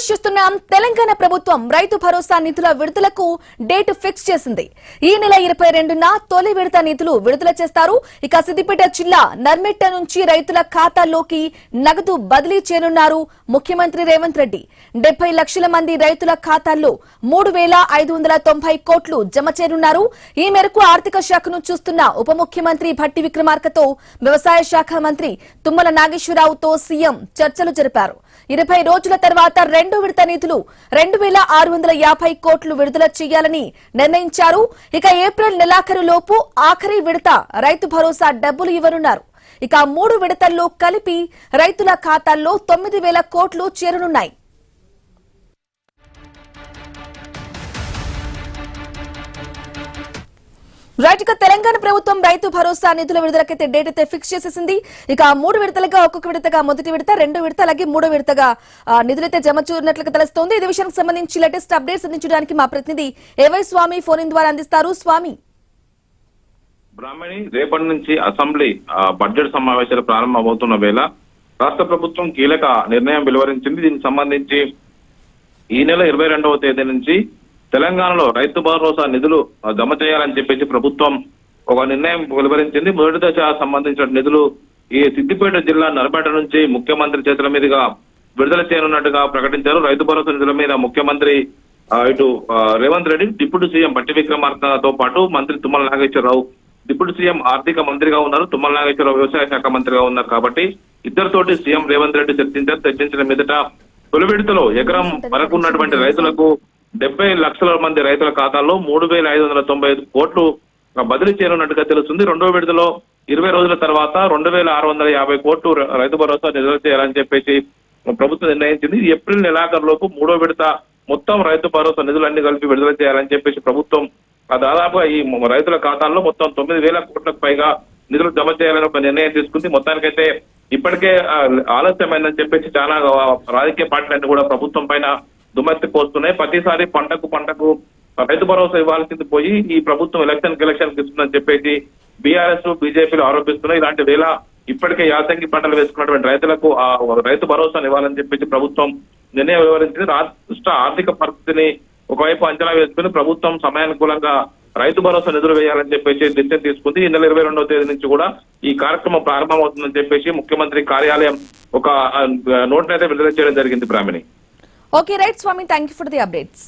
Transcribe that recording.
News చూస్తున్నాం. తెలంగాణ ప్రభుత్వం రైతు భరోసా నిధుల విడుదలకు డేట్ ఫిక్స్ చేసింది. ఈ నెల 22న తొలి విడత నిధులు విడుదల చేస్తారు. ఇక సిద్దిపేట జిల్లా నర్మెట్ట నుంచి రైతుల ఖాతాల్లోకి నగదు బదిలీ చేయనున్నారు ముఖ్యమంత్రి రేవంత్ రెడ్డి. 70 లక్షల మంది రైతుల ఖాతాల్లో 3,590 కోట్లు జమ చేయనున్నారు. ఈ మేరకు ఆర్థిక శాఖను చూస్తున్న ఉప ముఖ్యమంత్రి భట్టి విక్రమార్కతో వ్యవసాయ శాఖ మంత్రి తుమ్మల నాగేశ్వరరావుతో సీఎం చర్చలు జరిపారు. 20 రోజుల తర్వాత రెండో విడత నిధులు 2,650 కోట్లు విడుదల చేయాలని నిర్ణయించారు. ఇక ఏప్రిల్ నెలాఖరులోపు ఆఖరి విడత రైతు భరోసా డబ్బులు ఇవ్వనున్నారు. ఇక 3 విడతల్లో కలిపి రైతుల ఖాతాల్లో 9,000 కోట్లు చేరనున్నాయి. రైట్, ఇక తెలంగాణ ప్రభుత్వం రైతు భరోసా నిధుల విడుదలకైతే డేట్ అయితే ఫిక్స్ చేసేసింది. ఇక 3 విడతలుగా ఒక్కొక్క విడతగా మొదటి విడత, 2 విడత అలాగే 3 విడతగా నిధులైతే జమ చేయనున్నట్లుగా తెలుస్తోంది. ఇదే విషయానికి సంబంధించి లేటెస్ట్ అప్డేట్స్ అందించడానికి మా ప్రతినిధి ఏవై స్వామి ఫోన్ ఇన్ ద్వారా అందిస్తారు. స్వామి, బ్రాహ్మణి, రేపటి నుంచి అసెంబ్లీ బడ్జెట్ సమావేశాలు ప్రారంభమవుతున్న వేళ రాష్ట్ర ప్రభుత్వం కీలక నిర్ణయం వెలువరించింది. దీనికి సంబంధించి ఈ నెల 22వ తేదీ నుంచి తెలంగాణలో రైతు భరోసా నిధులు జమ చేయాలని చెప్పేసి ప్రభుత్వం ఒక నిర్ణయం వెలువరించింది. మొదటి దశ సంబంధించిన నిధులు ఈ సిద్దిపేట జిల్లా నర్మెట్ట నుంచి ముఖ్యమంత్రి చేతుల మీదుగా విడుదల చేయనున్నట్టుగా ప్రకటించారు. రైతు భరోసా నిధుల మీద ముఖ్యమంత్రి ఇటు రేవంత్ రెడ్డి, డిప్యూటీ సీఎం భట్టి విక్రమార్కతో పాటు మంత్రి తుమ్మల నాగేశ్వరరావు, డిప్యూటీ సీఎం ఆర్థిక మంత్రిగా ఉన్నారు, తుమ్మల నాగేశ్వరరావు వ్యవసాయ శాఖ మంత్రిగా ఉన్నారు. కాబట్టి ఇద్దరితోటి సీఎం రేవంత్ రెడ్డి చర్చించిన మీదట తొలి విడతలో ఎకరం వరకు ఉన్నటువంటి రైతులకు 70 లక్షల మంది రైతుల ఖాతాల్లో 3,595 కోట్లు బదిలీ చేయనున్నట్టుగా తెలుస్తుంది. రెండో విడతలో 20 రోజుల తర్వాత 2,650 కోట్లు రైతు భరోసా నిధులు చేయాలని చెప్పేసి ప్రభుత్వం నిర్ణయించింది. ఏప్రిల్ నెలాఖరులోపు 3వ విడత మొత్తం రైతు భరోసా నిధులన్నీ కలిపి విడుదల చేయాలని చెప్పేసి ప్రభుత్వం దాదాపుగా ఈ రైతుల ఖాతాల్లో మొత్తం 9,000 కోట్లకు పైగా నిధులు జమ చేయాలని ఒక నిర్ణయం తీసుకుంది. మొత్తానికైతే ఇప్పటికే ఆలస్యమైందని చెప్పేసి చాలా రాజకీయ పార్టీలన్నీ కూడా ప్రభుత్వం పైన దుమ్మెత్తి పోస్తున్నాయి. ప్రతిసారి పంటకు రైతు భరోసా ఇవ్వాల్సింది పోయి ఈ ప్రభుత్వం ఎలక్షన్ ఇస్తుందని చెప్పేసి బీఆర్ఎస్, బీజేపీలు ఆరోపిస్తున్నాయి. ఇలాంటి వేళ ఇప్పటికే యాసంగి పంటలు వేసుకున్నటువంటి రైతులకు ఆ రైతు భరోసాను ఇవ్వాలని చెప్పేసి ప్రభుత్వం నిర్ణయం వివరించింది. రాష్ట్ర ఆర్థిక పరిస్థితిని ఒకవైపు అంచనా వేసుకుని ప్రభుత్వం సమయానుకూలంగా రైతు భరోసా నిధులు వేయాలని చెప్పేసి డిసిషన్ తీసుకుంది. ఈ నెల 22వ తేదీ నుంచి కూడా ఈ కార్యక్రమం ప్రారంభమవుతుందని చెప్పేసి ముఖ్యమంత్రి కార్యాలయం ఒక నోట్ అయితే విడుదల చేయడం జరిగింది. బ్రాహ్మణి. Okay, right, Swami. Thank you for the updates.